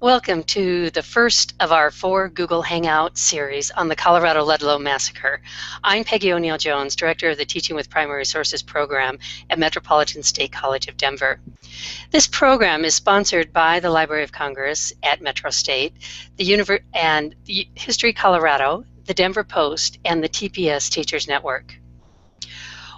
Welcome to the first of our 4 Google Hangout series on the Colorado Ludlow Massacre. I'm Peggy O'Neill-Jones, Director of the Teaching with Primary Sources program at Metropolitan State College of Denver. This program is sponsored by the Library of Congress at Metro State, the History Colorado, the Denver Post, and the TPS Teachers Network.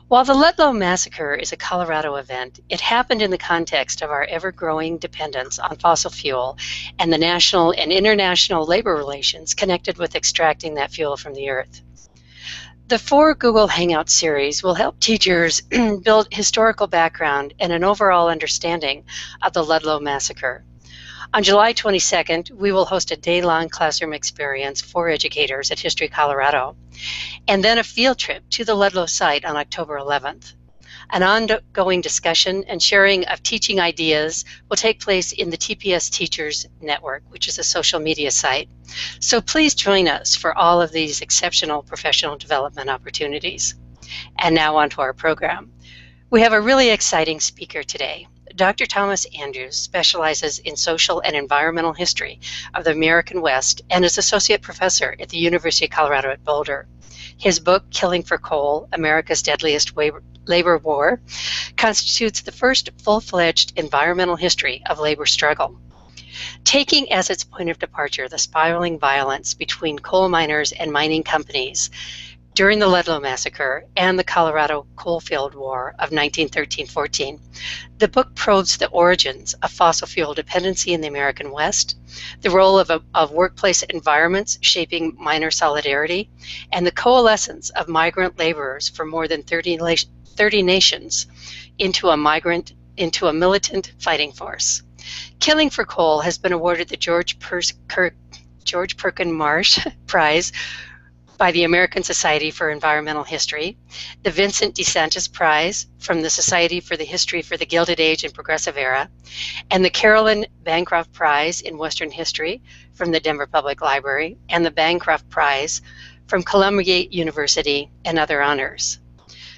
While the Ludlow Massacre is a Colorado event, it happened in the context of our ever-growing dependence on fossil fuel and the national and international labor relations connected with extracting that fuel from the earth. The 4 Google Hangout series will help teachers build historical background and an overall understanding of the Ludlow Massacre. On July 22nd, we will host a day-long classroom experience for educators at History Colorado, and then a field trip to the Ludlow site on October 11th. An ongoing discussion and sharing of teaching ideas will take place in the TPS Teachers Network, which is a social media site. So please join us for all of these exceptional professional development opportunities. And now on to our program. We have a really exciting speaker today. Dr. Thomas Andrews specializes in social and environmental history of the American West and is associate professor at the University of Colorado at Boulder. His book, Killing for Coal, America's Deadliest Labor War, constitutes the first full-fledged environmental history of labor struggle. Taking as its point of departure the spiraling violence between coal miners and mining companies during the Ludlow Massacre and the Colorado Coalfield War of 1913-14, the book probes the origins of fossil fuel dependency in the American West, the role of workplace environments shaping miner solidarity, and the coalescence of migrant laborers from more than 30 nations into a militant fighting force. Killing for Coal has been awarded the George Perkin Marsh Prize by the American Society for Environmental History, the Vincent DeSantis Prize from the Society for the History for the Gilded Age and Progressive Era, and the Carolyn Bancroft Prize in Western History from the Denver Public Library, and the Bancroft Prize from Columbia University, and other honors.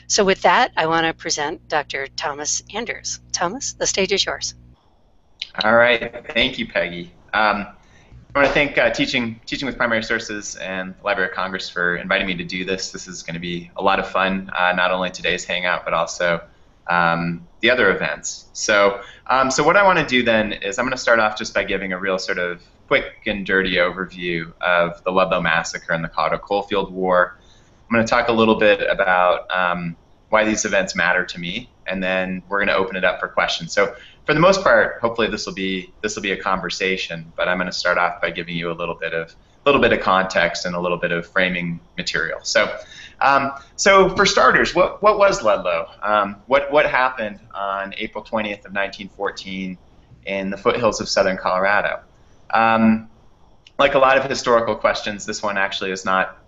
So with that, I want to present Dr. Thomas Andrews. Thomas, the stage is yours. All right, thank you, Peggy. I want to thank Teaching with Primary Sources and the Library of Congress for inviting me to do this. This is going to be a lot of fun, not only today's Hangout, but also the other events. So what I want to do then is I'm going to start off just by giving a real sort of quick and dirty overview of the Ludlow Massacre and the Colorado Coalfield War. I'm going to talk a little bit about why these events matter to me, and then we're going to open it up for questions. So for the most part, hopefully this will be a conversation, but I'm going to start off by giving you a little bit of context and a little bit of framing material. So for starters, what was Ludlow? What happened on April 20th of 1914 in the foothills of southern Colorado? Like a lot of historical questions, this one actually is not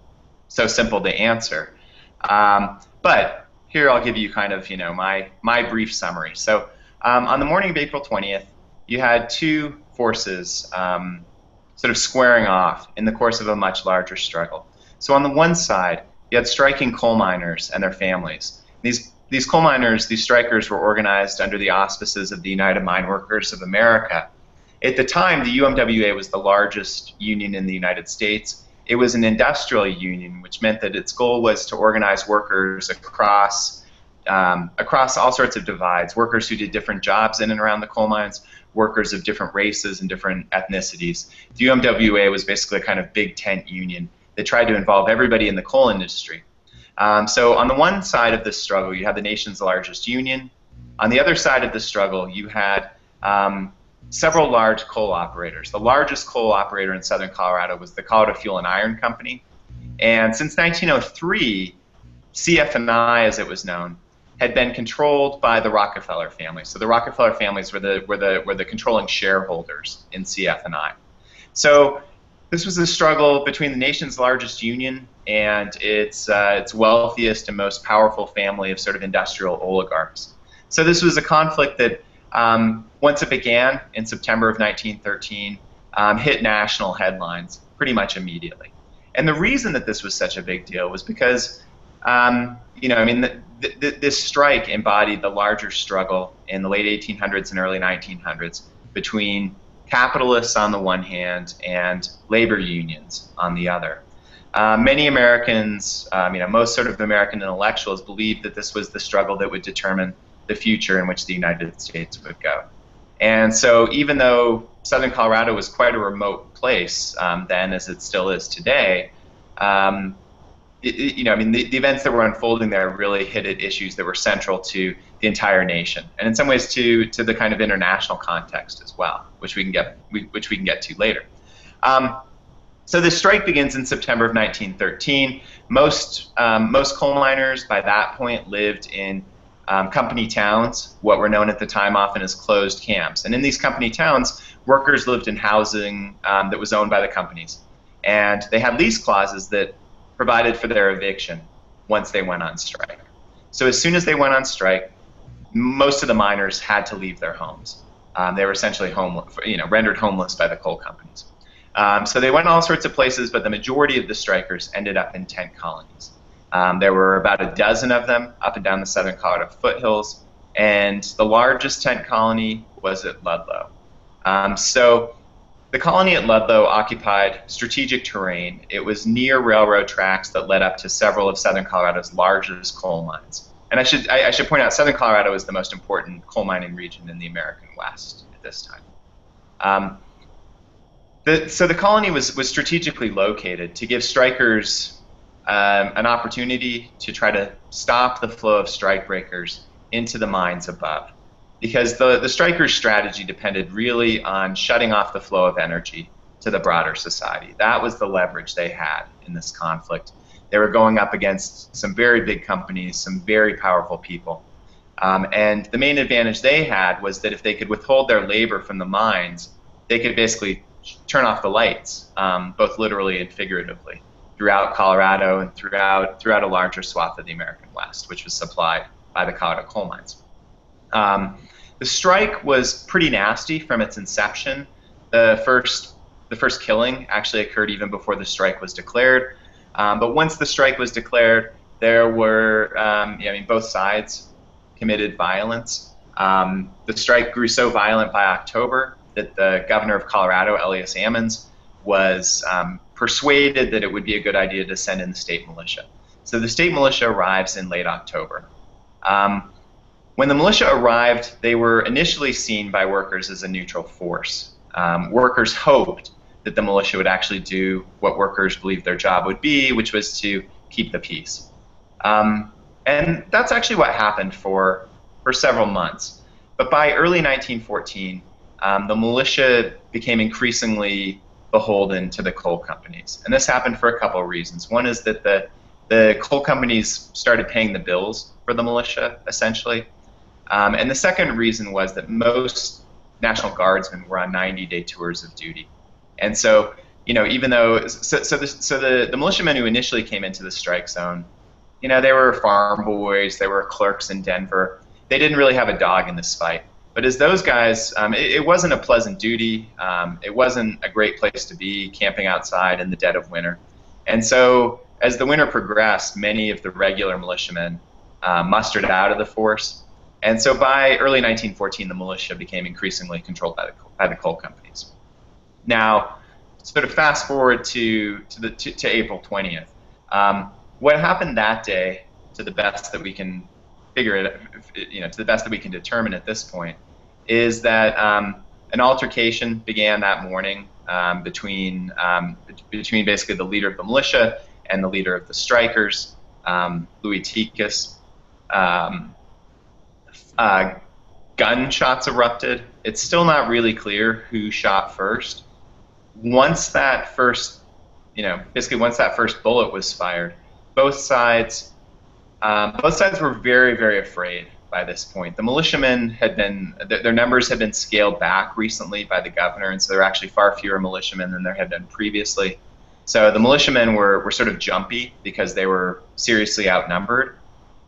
so simple to answer. But here I'll give you kind of my brief summary. So on the morning of April 20th, you had two forces sort of squaring off in the course of a much larger struggle. So on the one side, you had striking coal miners and their families. These coal miners, these strikers, were organized under the auspices of the United Mine Workers of America. At the time, the UMWA was the largest union in the United States. It was an industrial union, which meant that its goal was to organize workers across all sorts of divides, workers who did different jobs in and around the coal mines, workers of different races and different ethnicities. The UMWA was basically a kind of big tent union that tried to involve everybody in the coal industry. So on the one side of this struggle, you had the nation's largest union. On the other side of the struggle, you had several large coal operators. The largest coal operator in southern Colorado was the Colorado Fuel and Iron Company. And since 1903, CF&I, as it was known, had been controlled by the Rockefeller family. So the Rockefeller families were the controlling shareholders in CF&I. So this was a struggle between the nation's largest union and its wealthiest and most powerful family of sort of industrial oligarchs. So this was a conflict that once it began in September of 1913, hit national headlines pretty much immediately. And the reason that this was such a big deal was because, this strike embodied the larger struggle in the late 1800s and early 1900s between capitalists on the one hand and labor unions on the other. Many Americans, most sort of American intellectuals believed that this was the struggle that would determine the future in which the United States would go. And so even though southern Colorado was quite a remote place then, as it still is today, the events that were unfolding there really hit at issues that were central to the entire nation, and in some ways to the kind of international context as well, which we can get to later. So the strike begins in September of 1913. Most coal miners by that point lived in company towns, what were known at the time often as closed camps. And in these company towns, workers lived in housing that was owned by the companies. And they had lease clauses that provided for their eviction once they went on strike. So as soon as they went on strike, most of the miners had to leave their homes. They were essentially rendered homeless by the coal companies. So they went all sorts of places, but the majority of the strikers ended up in tent colonies. There were about a dozen of them up and down the southern Colorado foothills, and the largest tent colony was at Ludlow. So the colony at Ludlow occupied strategic terrain. It was near railroad tracks that led up to several of southern Colorado's largest coal mines. And I should point out, southern Colorado is the most important coal mining region in the American West at this time. So the colony was strategically located to give strikers an opportunity to try to stop the flow of strikebreakers into the mines above. Because the strikers' strategy depended really on shutting off the flow of energy to the broader society. That was the leverage they had in this conflict. They were going up against some very big companies, some very powerful people. And the main advantage they had was that if they could withhold their labor from the mines, they could basically turn off the lights, both literally and figuratively, throughout Colorado and throughout a larger swath of the American West, which was supplied by the Colorado coal mines. The strike was pretty nasty from its inception. The first killing actually occurred even before the strike was declared. But once the strike was declared, there were, both sides committed violence. The strike grew so violent by October that the governor of Colorado, Elias Ammons, was persuaded that it would be a good idea to send in the state militia. So the state militia arrives in late October. When the militia arrived, they were initially seen by workers as a neutral force. Workers hoped that the militia would actually do what workers believed their job would be, which was to keep the peace. And that's actually what happened for several months. But by early 1914, the militia became increasingly beholden to the coal companies. And this happened for a couple of reasons. One is that the coal companies started paying the bills for the militia, essentially. And the second reason was that most National Guardsmen were on 90-day tours of duty. And so, even though, the militiamen who initially came into the strike zone, they were farm boys, they were clerks in Denver. They didn't really have a dog in this fight. But as those guys, it wasn't a pleasant duty. It wasn't a great place to be, camping outside in the dead of winter. And so as the winter progressed, many of the regular militiamen mustered out of the force. And so by early 1914, the militia became increasingly controlled by the coal companies. Now, sort of fast forward to April 20th. What happened that day, to the best that we can figure it, to the best that we can determine at this point, is that an altercation began that morning between basically the leader of the militia and the leader of the strikers, Louis Tikas. Gunshots erupted. It's still not really clear who shot first. Once that first bullet was fired, both sides were very, very afraid by this point. The militiamen their numbers had been scaled back recently by the governor, and so there were actually far fewer militiamen than there had been previously. So the militiamen were sort of jumpy because they were seriously outnumbered.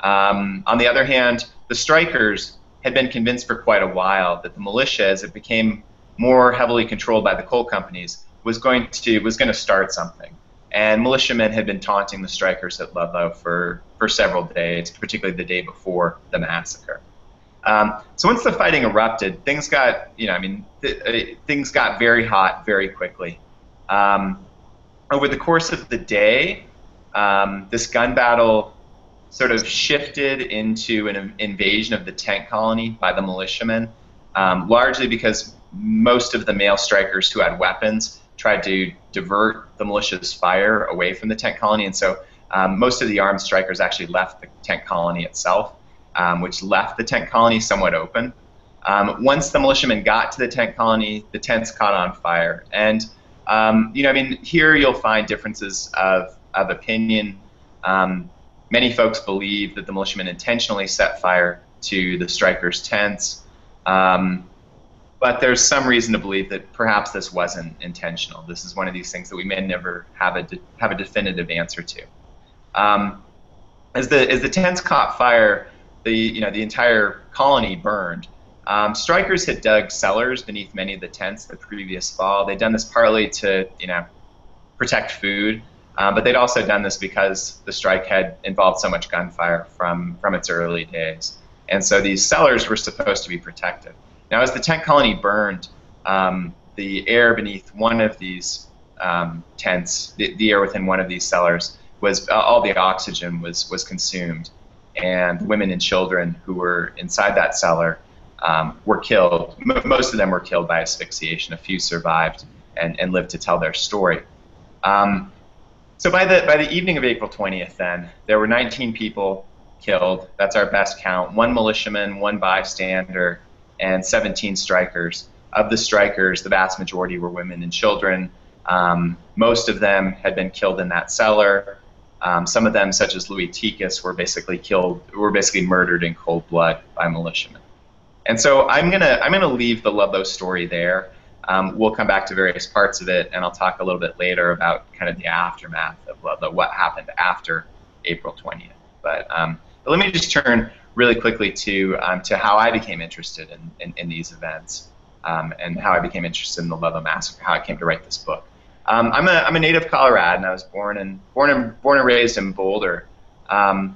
On the other hand, the strikers had been convinced for quite a while that the militia, as it became more heavily controlled by the coal companies, was going to start something. And militiamen had been taunting the strikers at Ludlow for several days, particularly the day before the massacre. So once the fighting erupted, things got, things got very hot very quickly. Over the course of the day, this gun battle sort of shifted into an invasion of the tent colony by the militiamen, largely because most of the male strikers who had weapons tried to divert the militia's fire away from the tent colony, and so most of the armed strikers actually left the tent colony itself, which left the tent colony somewhat open. Once the militiamen got to the tent colony, the tents caught on fire, and here you'll find differences of opinion. Many folks believe that the militiamen intentionally set fire to the strikers' tents, but there's some reason to believe that perhaps this wasn't intentional. This is one of these things that we may never have a definitive answer to. As the tents caught fire, the entire colony burned. Strikers had dug cellars beneath many of the tents the previous fall. They'd done this partly to protect food, but they'd also done this because the strike had involved so much gunfire from its early days. And so these cellars were supposed to be protected. Now, as the tent colony burned, the air beneath one of these tents, the air within one of these cellars, was all the oxygen was consumed, and women and children who were inside that cellar were killed. Most of them were killed by asphyxiation. A few survived and lived to tell their story. So by the evening of April 20th, then there were 19 people killed. That's our best count. 1 militiaman, 1 bystander, and 17 strikers. Of the strikers, the vast majority were women and children. Most of them had been killed in that cellar. Some of them, such as Louis Tikas, were basically murdered in cold blood by militiamen. And so I'm gonna leave the Ludlow story there. We'll come back to various parts of it, and I'll talk a little bit later about kind of the aftermath of Ludlow, what happened after April 20th. But let me just turn really quickly to how I became interested in these events, and how I became interested in the Ludlow Massacre, how I came to write this book. I'm a native Coloradan. I was born and raised in Boulder, and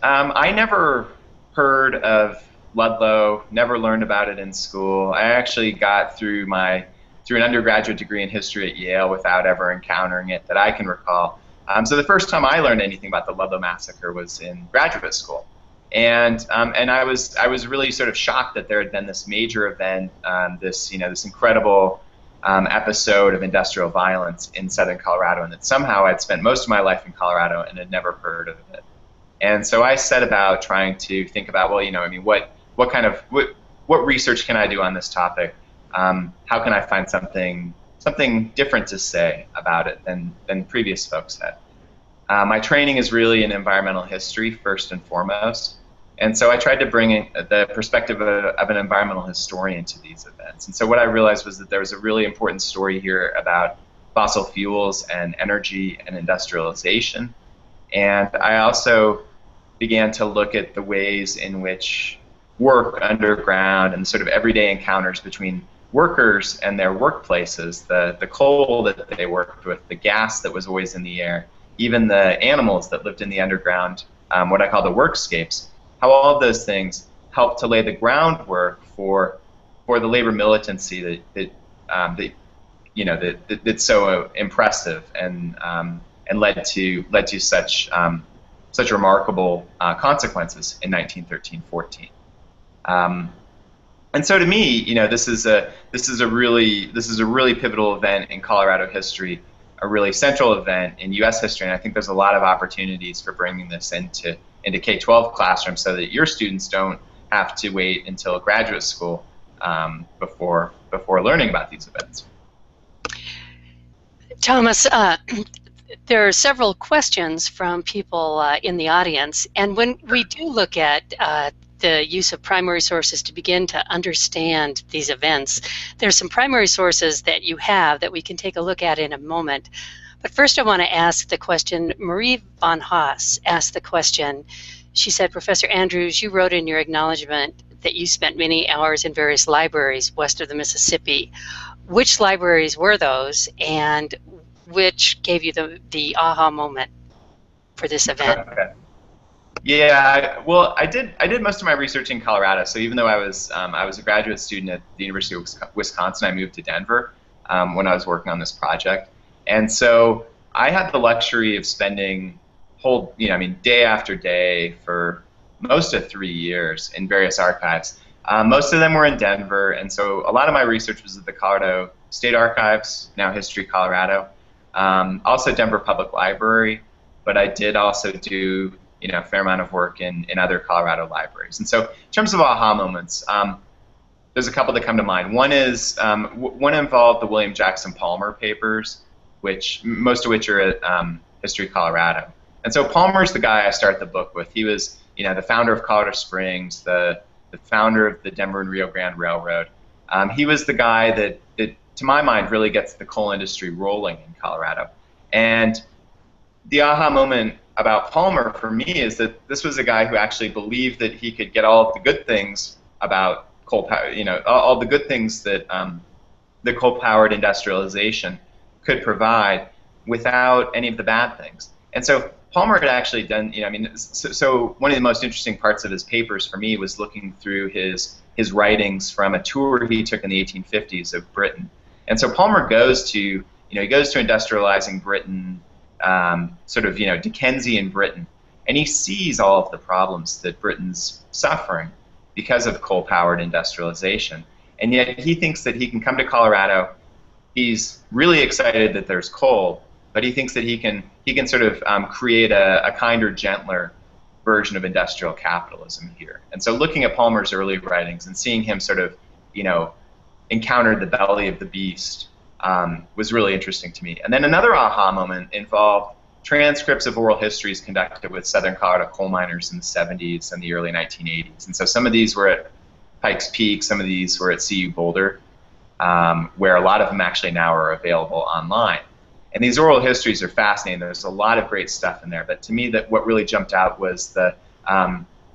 I never heard of Ludlow, never learned about it in school. I actually got through an undergraduate degree in history at Yale without ever encountering it that I can recall. So the first time I learned anything about the Ludlow Massacre was in graduate school, and I was really sort of shocked that there had been this major event, this incredible episode of industrial violence in southern Colorado, and that somehow I'd spent most of my life in Colorado and had never heard of it. And so I set about trying to think about, what research can I do on this topic? How can I find something different to say about it than previous folks had? My training is really in environmental history first and foremost, and so I tried to bring in the perspective of an environmental historian to these events. And so what I realized was that there was a really important story here about fossil fuels and energy and industrialization. And I also began to look at the ways in which work underground and sort of everyday encounters between workers and their workplaces, the coal that they worked with, the gas that was always in the air, even the animals that lived in the underground, what I call the workscapes, how all of those things helped to lay the groundwork for the labor militancy that's so impressive and led to such remarkable consequences in 1913-14. And so to me, this is a really pivotal event in Colorado history, a really central event in U.S. history, and I think there's a lot of opportunities for bringing this into K-12 classrooms so that your students don't have to wait until graduate school before learning about these events. Thomas, there are several questions from people in the audience, and when we do look at the use of primary sources to begin to understand these events, there's some primary sources that you have that we can take a look at in a moment. But first I want to ask the question, Marie von Haas asked the question. She said, Professor Andrews, you wrote in your acknowledgement that you spent many hours in various libraries west of the Mississippi. Which libraries were those, and which gave you the aha moment for this event? Okay. Yeah, well, I did most of my research in Colorado. So even though I was a graduate student at the University of Wisconsin, I moved to Denver when I was working on this project, and so I had the luxury of spending whole, I mean, day after day for most of 3 years in various archives. Most of them were in Denver, and so a lot of my research was at the Colorado State Archives, now History Colorado, also Denver Public Library, but I did also do a fair amount of work in other Colorado libraries. And so in terms of aha moments, there's a couple that come to mind. One is one involved the William Jackson Palmer papers, which most of which are at History Colorado. And so Palmer's the guy I start the book with. He was the founder of Colorado Springs, the founder of the Denver and Rio Grande Railroad. He was the guy that, to my mind, really gets the coal industry rolling in Colorado. And the aha moment about Palmer for me is that this was a guy who actually believed that he could get all of the good things about coal power, all the good things that the coal-powered industrialization could provide without any of the bad things. And so Palmer had actually done, so one of the most interesting parts of his papers for me was looking through his writings from a tour he took in the 1850s of Britain. And so Palmer goes to, he goes to industrializing Britain, sort of, Dickensian Britain, and he sees all of the problems that Britain's suffering because of coal-powered industrialization. And yet he thinks that he can come to Colorado. He's really excited that there's coal, but he thinks that he can sort of create a kinder, gentler version of industrial capitalism here. And so looking at Palmer's early writings and seeing him sort of, encounter the belly of the beast was really interesting to me. And then another aha moment involved transcripts of oral histories conducted with Southern Colorado coal miners in the 70s and the early 1980s. And so some of these were at Pikes Peak, some of these were at UC-Boulder, where a lot of them actually now are available online. And these oral histories are fascinating. There's a lot of great stuff in there. But to me, what really jumped out was the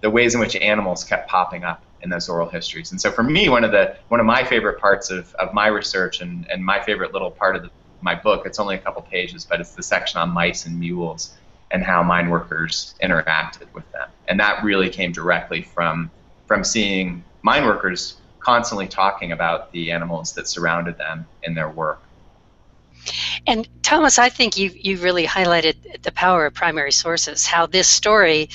ways in which animals kept popping up in those oral histories. And so for me, one of my favorite parts of my research and my favorite little part of my book, it's only a couple pages, but it's the section on mice and mules and how mine workers interacted with them. And that really came directly from seeing mine workers constantly talking about the animals that surrounded them in their work. And Thomas, I think you really highlighted the power of primary sources, how this story,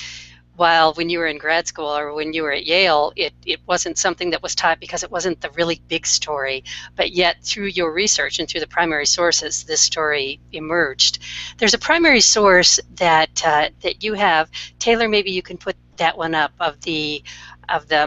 while when you were in grad school or when you were at Yale, it wasn't something that was taught because it wasn't the really big story, but yet through your research and through the primary sources, this story emerged. There's a primary source that you have. Taylor, maybe you can put that one up of the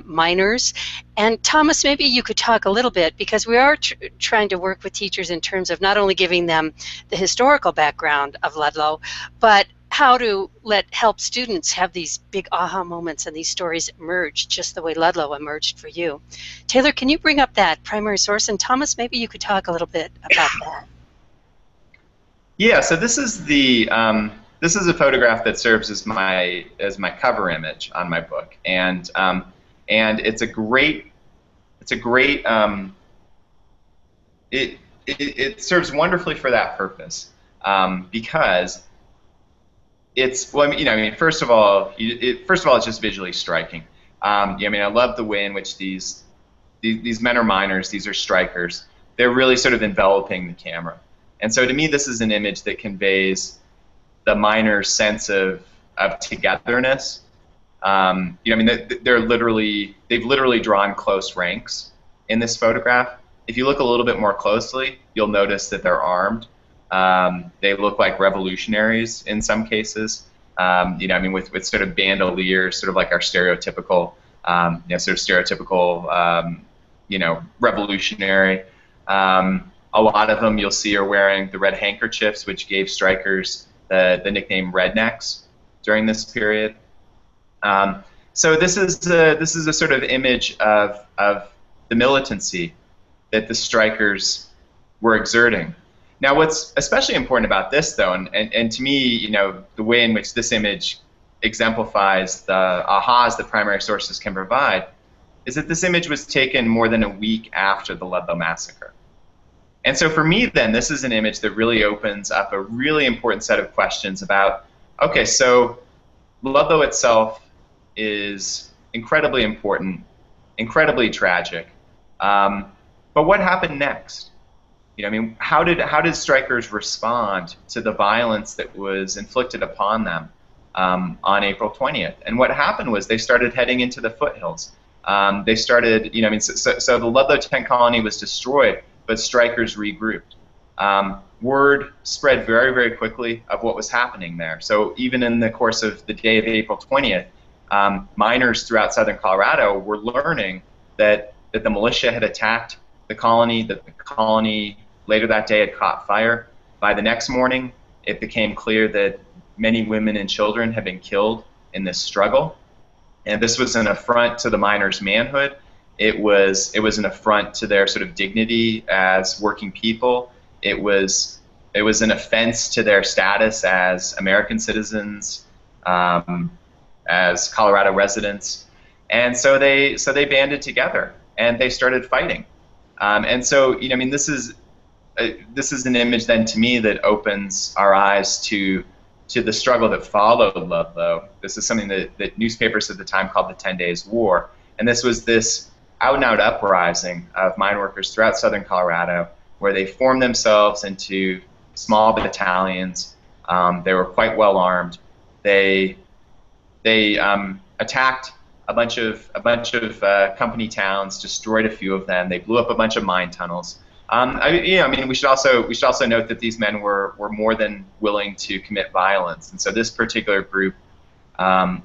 miners. And Thomas, maybe you could talk a little bit, because we are trying to work with teachers in terms of not only giving them the historical background of Ludlow, but how to help students have these big aha moments and these stories emerge just the way Ludlow emerged for you. Taylor, can you bring up that primary source? And Thomas, maybe you could talk a little bit about that. Yeah, so this is a photograph that serves as my cover image on my book, and it serves wonderfully for that purpose, because first of all, it's just visually striking. I love the way in which these men are miners, these are strikers. They're really sort of enveloping the camera, and so to me, this is an image that conveys the miners' sense of togetherness. They've literally drawn close ranks in this photograph. If you look a little bit more closely, you'll notice that they're armed. They look like revolutionaries in some cases. With sort of bandoliers, sort of like our stereotypical, revolutionary. A lot of them you'll see are wearing the red handkerchiefs, which gave strikers the nickname rednecks during this period. So this is a sort of image of the militancy that the strikers were exerting. Now, what's especially important about this, though, and to me, the way in which this image exemplifies the ahas that primary sources can provide, is that this image was taken more than a week after the Ludlow massacre. And so for me, then, this is an image that really opens up a really important set of questions about, okay, so Ludlow itself is incredibly important, incredibly tragic. But what happened next? I mean, how did strikers respond to the violence that was inflicted upon them on April 20th? And what happened was they started heading into the foothills. They started, I mean, so the Ludlow tent colony was destroyed, but strikers regrouped. Word spread very, very quickly of what was happening there. So even in the course of the day of April 20th, miners throughout southern Colorado were learning that the militia had attacked the colony, that the colony later that day had caught fire. By the next morning, it became clear that many women and children had been killed in this struggle. And this was an affront to the miners' manhood. It was an affront to their sort of dignity as working people. It was an offense to their status as American citizens, as Colorado residents. And so they banded together and they started fighting. And so, I mean, this is an image then to me that opens our eyes to the struggle that followed Ludlow. This is something that newspapers at the time called the 10 Days War. And this was this out-and-out uprising of mine workers throughout southern Colorado where they formed themselves into small battalions. They were quite well armed. They attacked a bunch of company towns, destroyed a few of them. They blew up a bunch of mine tunnels. I mean, we should also note that these men were more than willing to commit violence, and so this particular group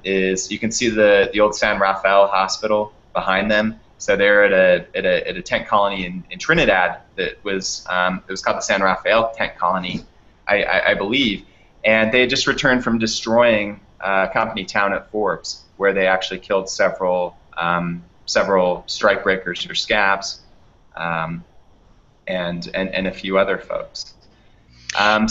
you can see the old San Rafael Hospital behind them. So they're at a tent colony in Trinidad that was it was called the San Rafael Tent Colony, I believe, and they had just returned from destroying a company town at Forbes, where they actually killed several strikebreakers or scabs. And a few other folks. And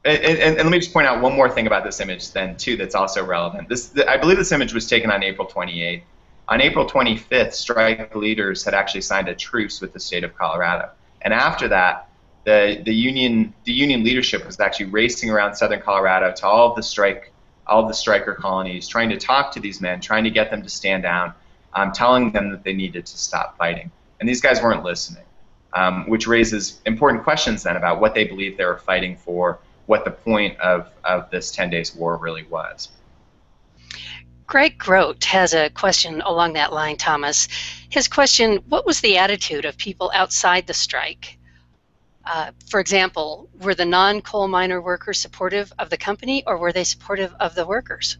let me just point out one more thing about this image then too that's also relevant. I believe this image was taken on April 28th. On April 25th, strike leaders had actually signed a truce with the state of Colorado. And after that, the union leadership was actually racing around southern Colorado to all of the striker colonies, trying to talk to these men, trying to get them to stand down, telling them that they needed to stop fighting. And these guys weren't listening. Which raises important questions then about what they believed they were fighting for, what the point of this 10 Days War really was. Greg Grote has a question along that line, Thomas. His question, what was the attitude of people outside the strike? For example, were the non-coal miner workers supportive of the company, or were they supportive of the workers?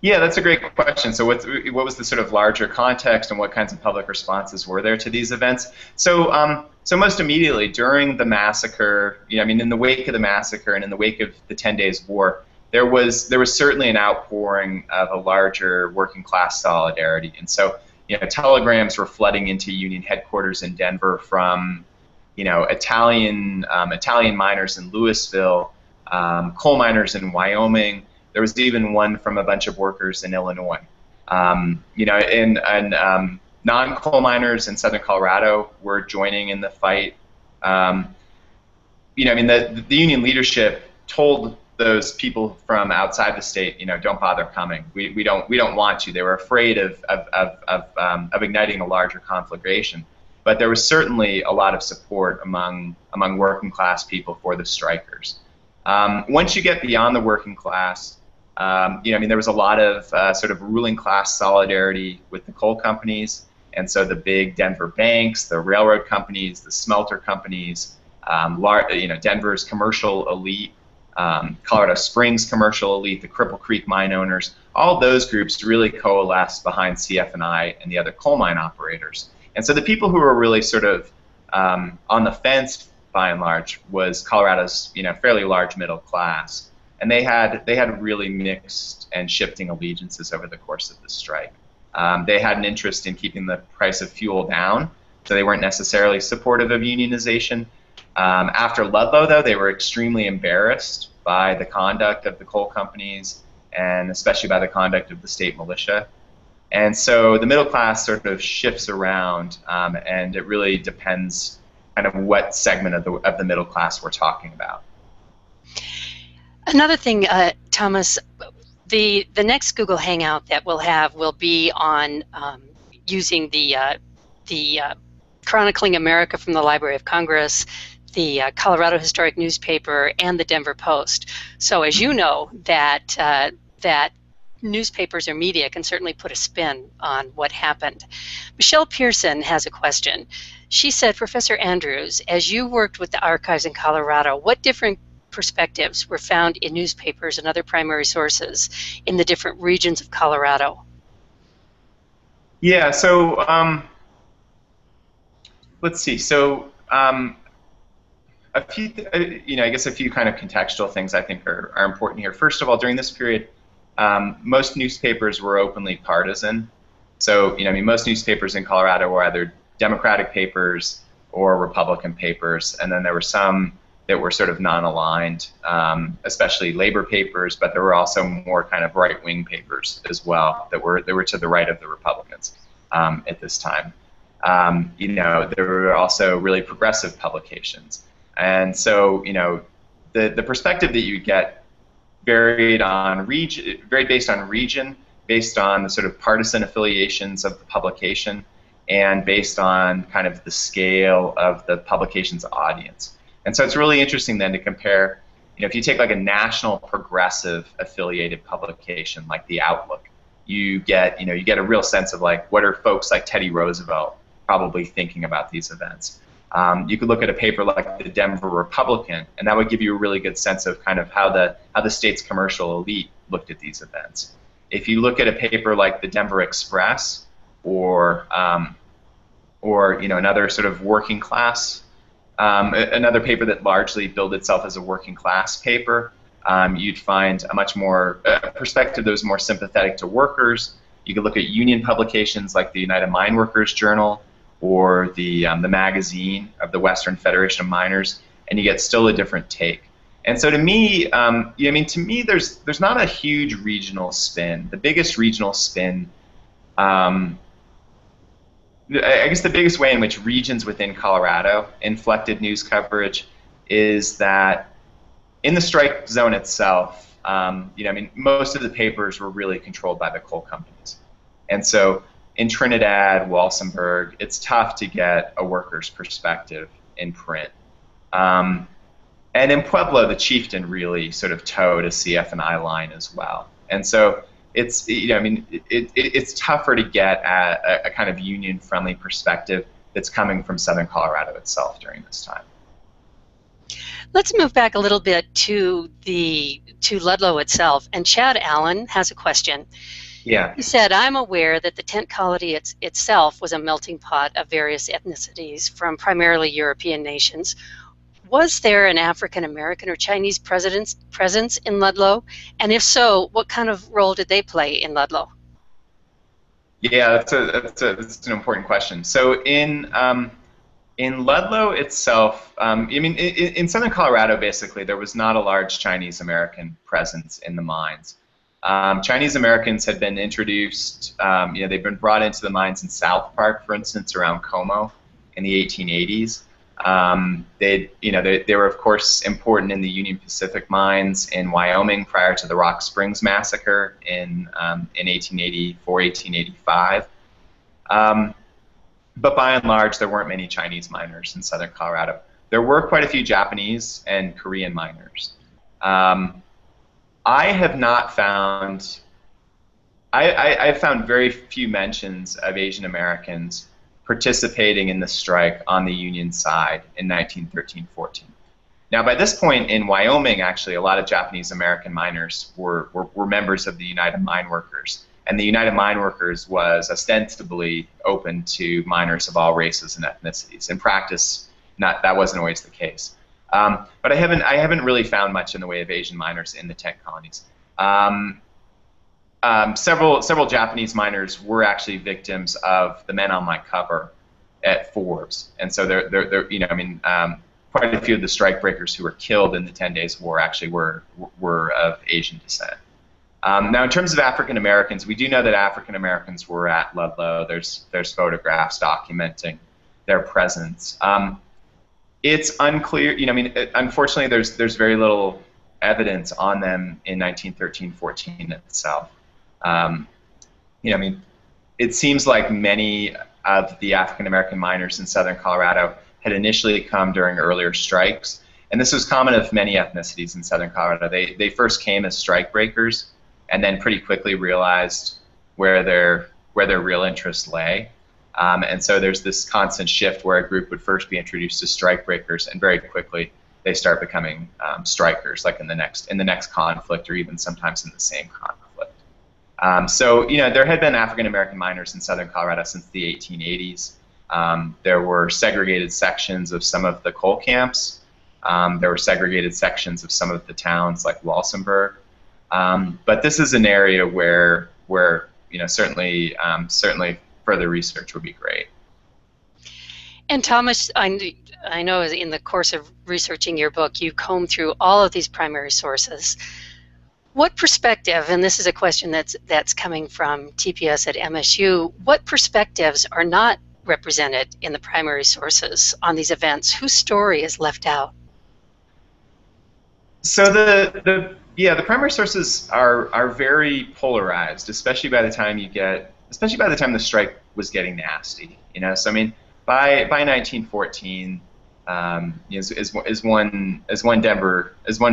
Yeah, that's a great question. So what was the sort of larger context and what kinds of public responses were there to these events? So most immediately during the massacre, I mean, in the wake of the massacre and in the wake of the 10 Days War, there was certainly an outpouring of a larger working class solidarity. And so, telegrams were flooding into union headquarters in Denver from, Italian miners in Louisville, coal miners in Wyoming. There was even one from a bunch of workers in Illinois. And non-coal miners in southern Colorado were joining in the fight. I mean, the union leadership told those people from outside the state, don't bother coming. We don't want you. They were afraid of igniting a larger conflagration. But there was certainly a lot of support among working class people for the strikers. Once you get beyond the working class, I mean, there was a lot of sort of ruling class solidarity with the coal companies, and so the big Denver banks, the railroad companies, the smelter companies, Denver's commercial elite, Colorado Springs commercial elite, the Cripple Creek mine owners, all those groups really coalesced behind CF&I and the other coal mine operators. And so the people who were really sort of on the fence, by and large, was Colorado's fairly large middle class. And they had really mixed and shifting allegiances over the course of the strike. They had an interest in keeping the price of fuel down, so they weren't necessarily supportive of unionization. After Ludlow, though, they were extremely embarrassed by the conduct of the coal companies, and especially by the conduct of the state militia. And so the middle class sort of shifts around, and it really depends kind of what segment of the middle class we're talking about. Another thing, Thomas, the next Google Hangout that we'll have will be on using the Chronicling America from the Library of Congress, the Colorado Historic Newspaper, and the Denver Post. So as you know, that newspapers or media can certainly put a spin on what happened. Michelle Pearson has a question. She said, Professor Andrews, as you worked with the archives in Colorado, what different perspectives were found in newspapers and other primary sources in the different regions of Colorado? Yeah, so let's see. So a few, I guess a few kind of contextual things I think are important here. First of all, during this period, most newspapers were openly partisan. So, most newspapers in Colorado were either Democratic papers or Republican papers, and then there were some that were sort of non-aligned, especially labor papers, but there were also more kind of right-wing papers as well that were to the right of the Republicans at this time. There were also really progressive publications, and so the perspective that you get varied on region, very based on region, based on the sort of partisan affiliations of the publication, and based on kind of the scale of the publication's audience. And so it's really interesting then to compare, if you take like a national progressive affiliated publication like The Outlook, you get a real sense of like what are folks like Teddy Roosevelt probably thinking about these events. You could look at a paper like the Denver Republican, and that would give you a really good sense of kind of how the state's commercial elite looked at these events. If you look at a paper like the Denver Express, or another sort of working class, another paper that largely billed itself as a working class paper, you'd find a much more perspective that was more sympathetic to workers. You could look at union publications like the United Mine Workers Journal, or the magazine of the Western Federation of Miners, and you get still a different take. And so to me, there's not a huge regional spin. The biggest regional spin, I guess the biggest way in which regions within Colorado inflected news coverage is that in the strike zone itself, most of the papers were really controlled by the coal companies. And so in Trinidad, Walsenburg, it's tough to get a worker's perspective in print. And in Pueblo, the chieftain really sort of towed a CF&I line as well. And so it's, it's tougher to get a kind of union-friendly perspective that's coming from Southern Colorado itself during this time. Let's move back a little bit to Ludlow itself. And Chad Allen has a question. Yeah. He said, I'm aware that the tent colony itself was a melting pot of various ethnicities from primarily European nations. Was there an African American or Chinese presence in Ludlow? And if so, what kind of role did they play in Ludlow? Yeah, that's an important question. So in Ludlow itself, in Southern Colorado, basically, there was not a large Chinese American presence in the mines. Chinese Americans had been introduced, they've been brought into the mines in South Park, for instance, around Como in the 1880s. They were, of course, important in the Union Pacific mines in Wyoming prior to the Rock Springs Massacre in 1884, 1885. But by and large, there weren't many Chinese miners in Southern Colorado. There were quite a few Japanese and Korean miners. I have not found, I've found very few mentions of Asian Americans participating in the strike on the Union side in 1913-14. Now, by this point in Wyoming, actually, a lot of Japanese American miners were members of the United Mine Workers, and the United Mine Workers was ostensibly open to miners of all races and ethnicities. In practice, that wasn't always the case. But I haven't really found much in the way of Asian miners in the tent colonies. Several Japanese miners were actually victims of the men on my cover at Forbes, and so quite a few of the strikebreakers who were killed in the 10 Days War actually were of Asian descent. Now, in terms of African Americans, we do know that African Americans were at Ludlow. There's photographs documenting their presence. It's unclear. Unfortunately, there's very little evidence on them in 1913-14 itself. I mean, it seems like many of the African American miners in southern Colorado had initially come during earlier strikes, and this was common of many ethnicities in southern Colorado. They first came as strike breakers, and then pretty quickly realized where their real interests lay. And so there's this constant shift where a group would first be introduced as strike breakers, and very quickly they start becoming strikers, like in the next conflict, or even sometimes in the same conflict. So there had been African American miners in southern Colorado since the 1880s. There were segregated sections of some of the coal camps. There were segregated sections of some of the towns like Walsenburg. But this is an area where certainly further research would be great. And Thomas, I know in the course of researching your book, you comb through all of these primary sources. What perspective, and this is a question that's coming from TPS at MSU, what perspectives are not represented in the primary sources on these events? Whose story is left out? So the primary sources are very polarized, especially by the time the strike was getting nasty. So I mean, by 1914, as one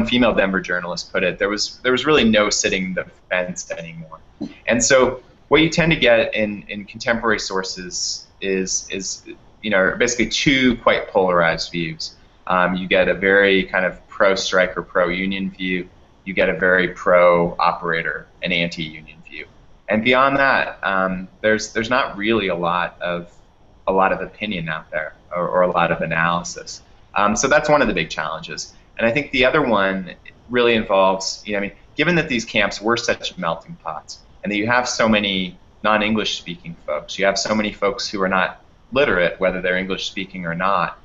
female Denver journalist put it, there was really no sitting the fence anymore. And so what you tend to get in contemporary sources is basically two quite polarized views. You get a very kind of pro-strike or pro-union view. You get a very pro-operator and anti-union view. And beyond that, there's not really a lot of opinion out there, or a lot of analysis. So that's one of the big challenges. And I think the other one really involves, given that these camps were such melting pots, and that you have so many non-English speaking folks, you have so many folks who are not literate, whether they're English speaking or not,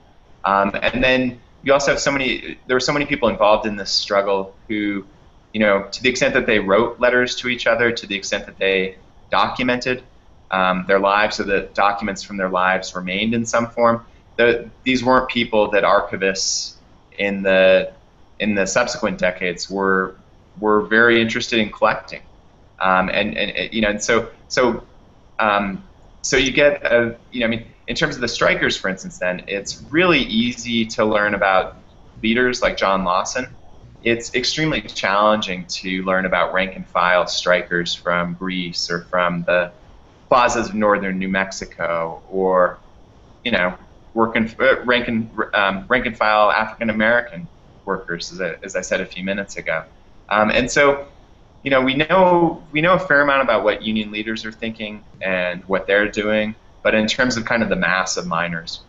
and then you also have there were so many people involved in this struggle who, to the extent that they wrote letters to each other, to the extent that they documented their lives, so that documents from their lives remained in some form. These weren't people that archivists in the subsequent decades were very interested in collecting, and so you get in terms of the strikers, for instance, then it's really easy to learn about leaders like John Lawson. It's extremely challenging to learn about rank and file strikers from Greece or from the plazas of northern New Mexico, or rank and file African American workers, as I said a few minutes ago. And so we know a fair amount about what union leaders are thinking and what they're doing, but in terms of kind of the mass of miners,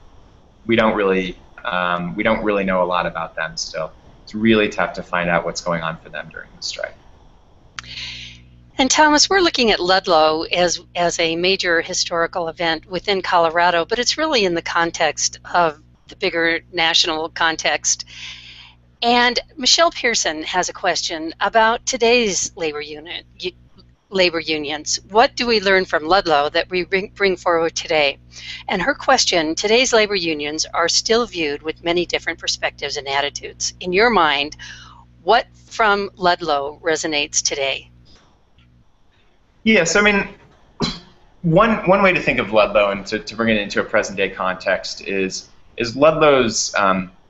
we don't really know a lot about them still. It's really tough to find out what's going on for them during the strike. And Thomas, we're looking at Ludlow as a major historical event within Colorado, but it's really in the context of the bigger national context. And Michelle Pearson has a question about today's labor unions. What do we learn from Ludlow that we bring forward today? And her question, today's labor unions are still viewed with many different perspectives and attitudes. In your mind, what from Ludlow resonates today? Yes, I mean, one way to think of Ludlow, and to bring it into a present-day context, is Ludlow's.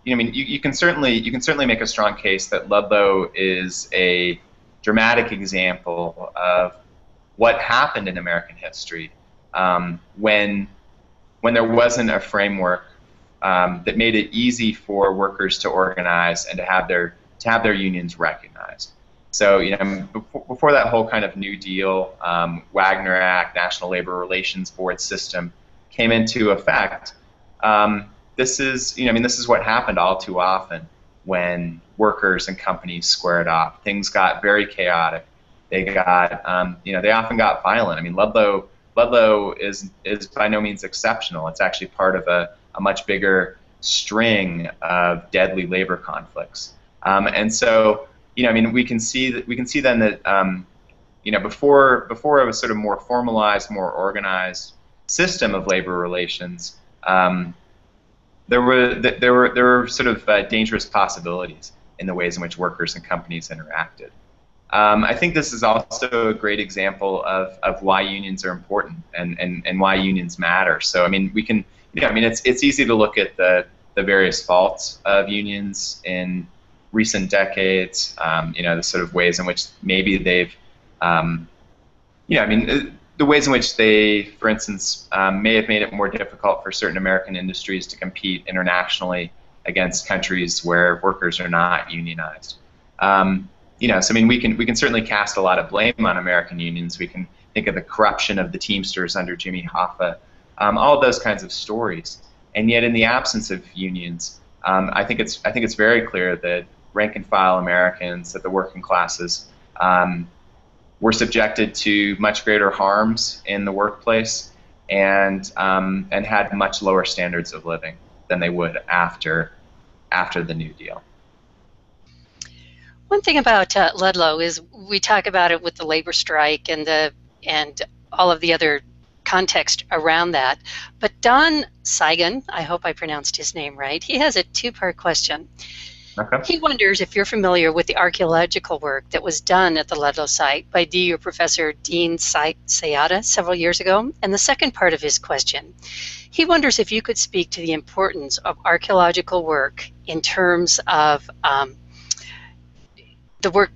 You can certainly make a strong case that Ludlow is a dramatic example of what happened in American history when there wasn't a framework that made it easy for workers to organize and to have their unions recognized. So, before that whole kind of New Deal, Wagner Act, National Labor Relations Board system came into effect, this is what happened all too often when workers and companies squared off. Things got very chaotic. They often got violent. I mean, Ludlow is by no means exceptional. It's actually part of a much bigger string of deadly labor conflicts. And so, we can see then that before a sort of more formalized, more organized system of labor relations, there were sort of dangerous possibilities in the ways in which workers and companies interacted. I think this is also a great example of why unions are important and why unions matter. So I mean, we can, I mean, it's easy to look at the various faults of unions in recent decades. The sort of ways in which maybe they've, I mean, the ways in which they, for instance, may have made it more difficult for certain American industries to compete internationally against countries where workers are not unionized. So I mean, we can certainly cast a lot of blame on American unions. We can think of the corruption of the Teamsters under Jimmy Hoffa, all of those kinds of stories. And yet, in the absence of unions, I think it's very clear that rank and file Americans, that the working classes, were subjected to much greater harms in the workplace, and had much lower standards of living than they would after the New Deal. One thing about Ludlow is we talk about it with the labor strike and all of the other context around that. But Don Seigan, I hope I pronounced his name right, he has a two-part question. Okay. He wonders if you're familiar with the archaeological work that was done at the Ludlow site by DU Professor Dean Sayada several years ago. And the second part of his question, he wonders if you could speak to the importance of archaeological work in terms of the work,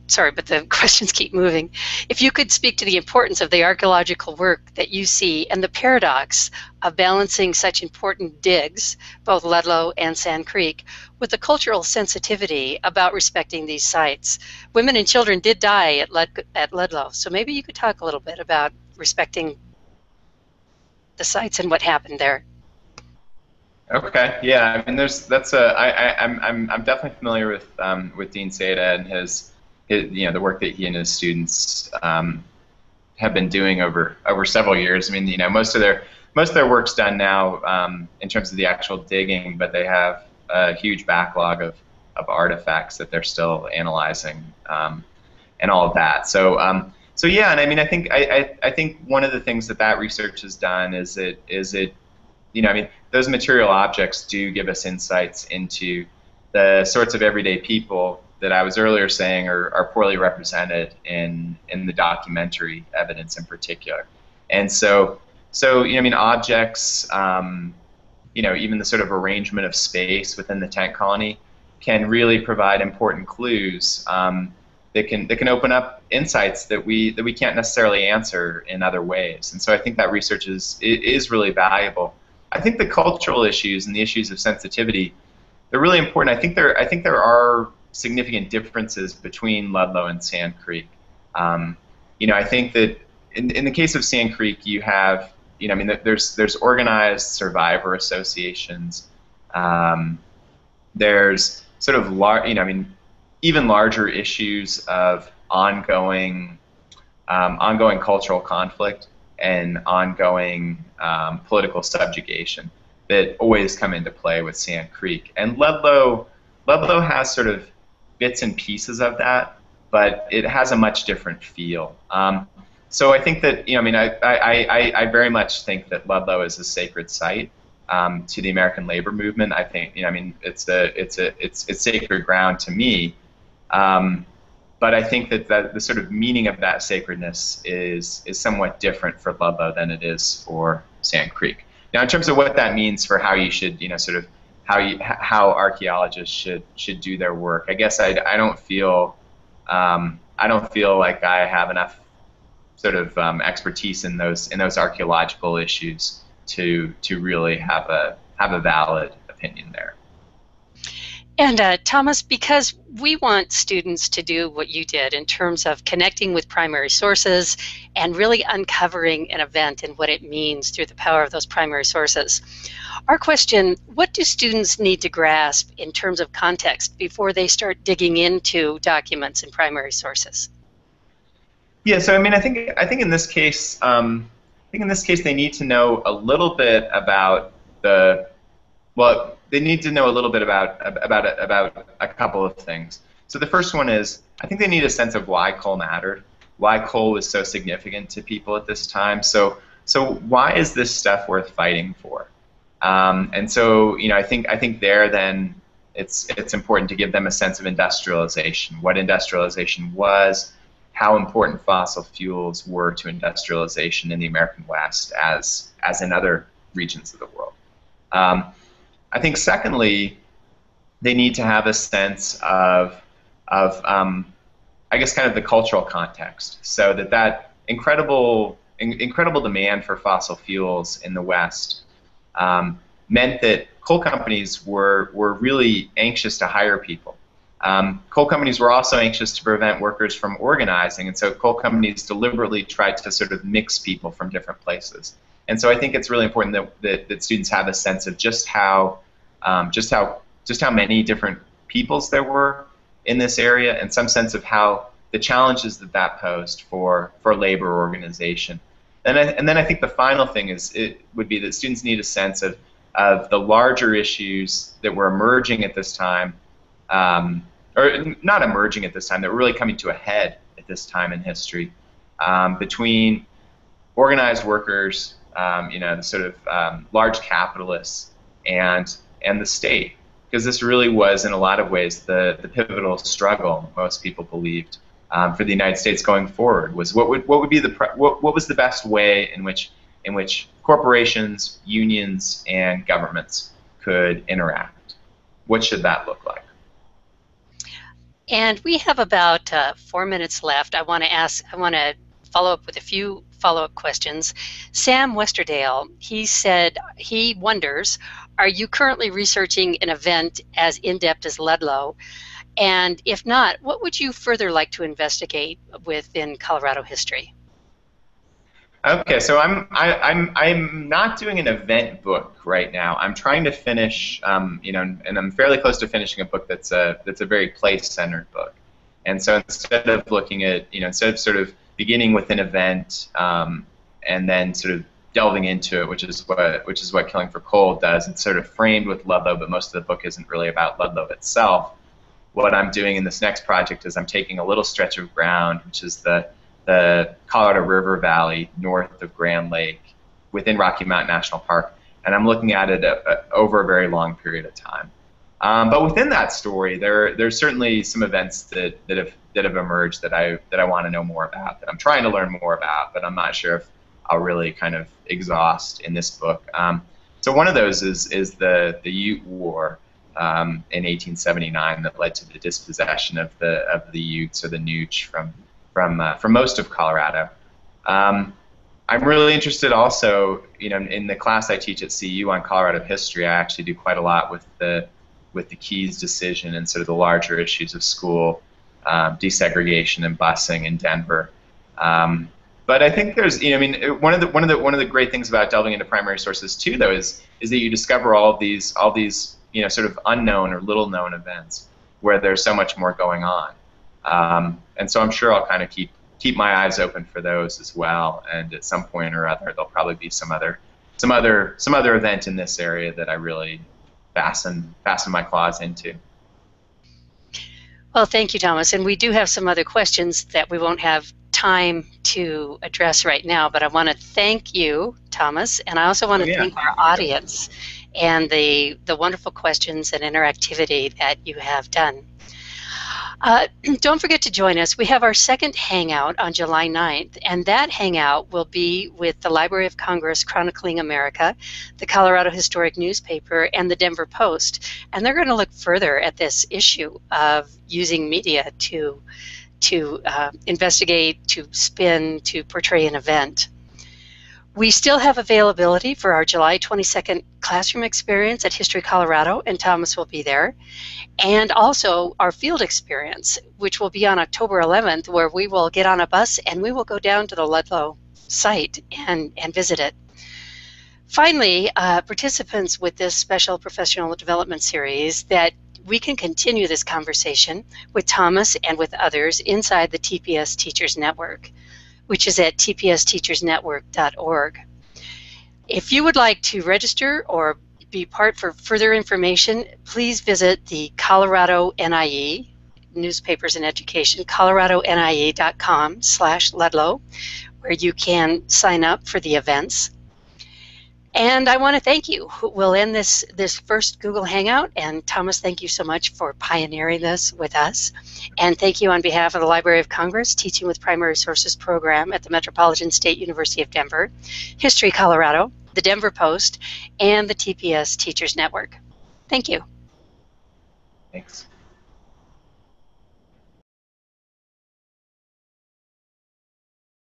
sorry, but the questions keep moving. If you could speak to the importance of the archaeological work that you see and the paradox of balancing such important digs, both Ludlow and Sand Creek, with the cultural sensitivity about respecting these sites. Women and children did die at Ludlow, so maybe you could talk a little bit about respecting the sites and what happened there. Okay, yeah, I mean, I'm definitely familiar with Dean Sayada and his the work that he and his students have been doing over several years. I mean, most of their work's done now in terms of the actual digging, but they have a huge backlog of artifacts that they're still analyzing and all of that. So yeah, and I mean, I think one of the things that research has done is it I mean, those material objects do give us insights into the sorts of everyday people that I was earlier saying are poorly represented in the documentary evidence in particular. And so I mean, objects, even the sort of arrangement of space within the tent colony can really provide important clues that can open up insights that we can't necessarily answer in other ways. And so I think that research is really valuable. I think the cultural issues and the issues of sensitivity, they're really important. I think there are significant differences between Ludlow and Sand Creek. I think that in the case of Sand Creek, you have, I mean, there's organized survivor associations. There's sort of I mean, even larger issues of ongoing cultural conflict and ongoing political subjugation that always come into play with Sand Creek. And Ludlow has sort of bits and pieces of that, but it has a much different feel. So I think that, I mean, I very much think that Ludlow is a sacred site to the American labor movement. I think, I mean, it's sacred ground to me. But I think that the sort of meaning of that sacredness is somewhat different for Ludlow than it is for Sand Creek. Now, in terms of what that means for how you should, sort of how archaeologists should do their work, I guess I don't feel like I have enough sort of expertise in those archaeological issues to really have a valid opinion there. And Thomas, because we want students to do what you did in terms of connecting with primary sources and really uncovering an event and what it means through the power of those primary sources, our question, what do students need to grasp in terms of context before they start digging into documents and primary sources? Yeah, so I mean, I think in this case, they need to know a little bit about they need to know a little bit about a couple of things. So the first one is, I think they need a sense of why coal mattered, why coal was so significant to people at this time. So why is this stuff worth fighting for? And so, I think there then it's important to give them a sense of industrialization, what industrialization was, how important fossil fuels were to industrialization in the American West as in other regions of the world. I think secondly, they need to have a sense of I guess kind of the cultural context, so that incredible demand for fossil fuels in the West meant that coal companies were really anxious to hire people. Coal companies were also anxious to prevent workers from organizing, and so coal companies deliberately tried to sort of mix people from different places. And so I think it's really important that students have a sense of just how many different peoples there were in this area, and some sense of how the challenges that posed for labor organization. And then I think the final thing would be that students need a sense of the larger issues that were emerging at this time, or not emerging at this time, that were really coming to a head at this time in history, between organized workers, the sort of large capitalists, and the state. Because this really was, in a lot of ways, the pivotal struggle, most people believed, for the United States going forward, was what was the best way in which corporations, unions, and governments could interact. What should that look like? And we have about 4 minutes left. I want to follow up with a few follow-up questions. Sam Westerdale, he said he wonders, are you currently researching an event as in-depth as Ludlow? And if not, what would you further like to investigate within Colorado history? Okay, so I'm not doing an event book right now. I'm trying to finish, and I'm fairly close to finishing a book that's a very place-centered book. And so instead of looking at, instead of sort of beginning with an event and then sort of delving into it, which is what Killing for Coal does, it's sort of framed with Ludlow, but most of the book isn't really about Ludlow itself. What I'm doing in this next project is I'm taking a little stretch of ground, which is the Colorado River Valley north of Grand Lake within Rocky Mountain National Park, and I'm looking at it over a very long period of time. But within that story, there's certainly some events that have emerged that I want to know more about, that I'm trying to learn more about, but I'm not sure if I'll really kind of exhaust in this book. So one of those is the Ute War in 1879 that led to the dispossession of the Utes, or the Nooch, from most of Colorado. I'm really interested also, in the class I teach at CU on Colorado history. I actually do quite a lot with the Keyes decision and sort of the larger issues of school desegregation and busing in Denver. But I think there's, one of the great things about delving into primary sources too, though, is that you discover all these sort of unknown or little known events where there's so much more going on. And so I'm sure I'll kind of keep my eyes open for those as well. And at some point or other, there'll probably be some other event in this area that I really fasten my claws into. Well, thank you, Thomas. And we do have some other questions that we won't have time to address right now, but I want to thank you, Thomas, and I also want to thank our audience and the wonderful questions and interactivity that you have done. Don't forget to join us. We have our second Hangout on July 9th, and that Hangout will be with the Library of Congress Chronicling America, the Colorado Historic Newspaper, and the Denver Post. And they're going to look further at this issue of using media to investigate, to spin, to portray an event. We still have availability for our July 22nd classroom experience at History Colorado, and Thomas will be there. And also our field experience, which will be on October 11th, where we will get on a bus and we will go down to the Ludlow site and visit it. Finally, participants with this special professional development series, that we can continue this conversation with Thomas and with others inside the TPS Teachers Network, which is at tpsteachersnetwork.org. If you would like to register or be part for further information, please visit the Colorado NIE, Newspapers and Education, coloradonie.com/Ludlow, where you can sign up for the events. And I want to thank you. We'll end this first Google Hangout. And Thomas, thank you so much for pioneering this with us. And thank you on behalf of the Library of Congress Teaching with Primary Sources program at the Metropolitan State University of Denver, History Colorado, the Denver Post, and the TPS Teachers Network. Thank you. Thanks.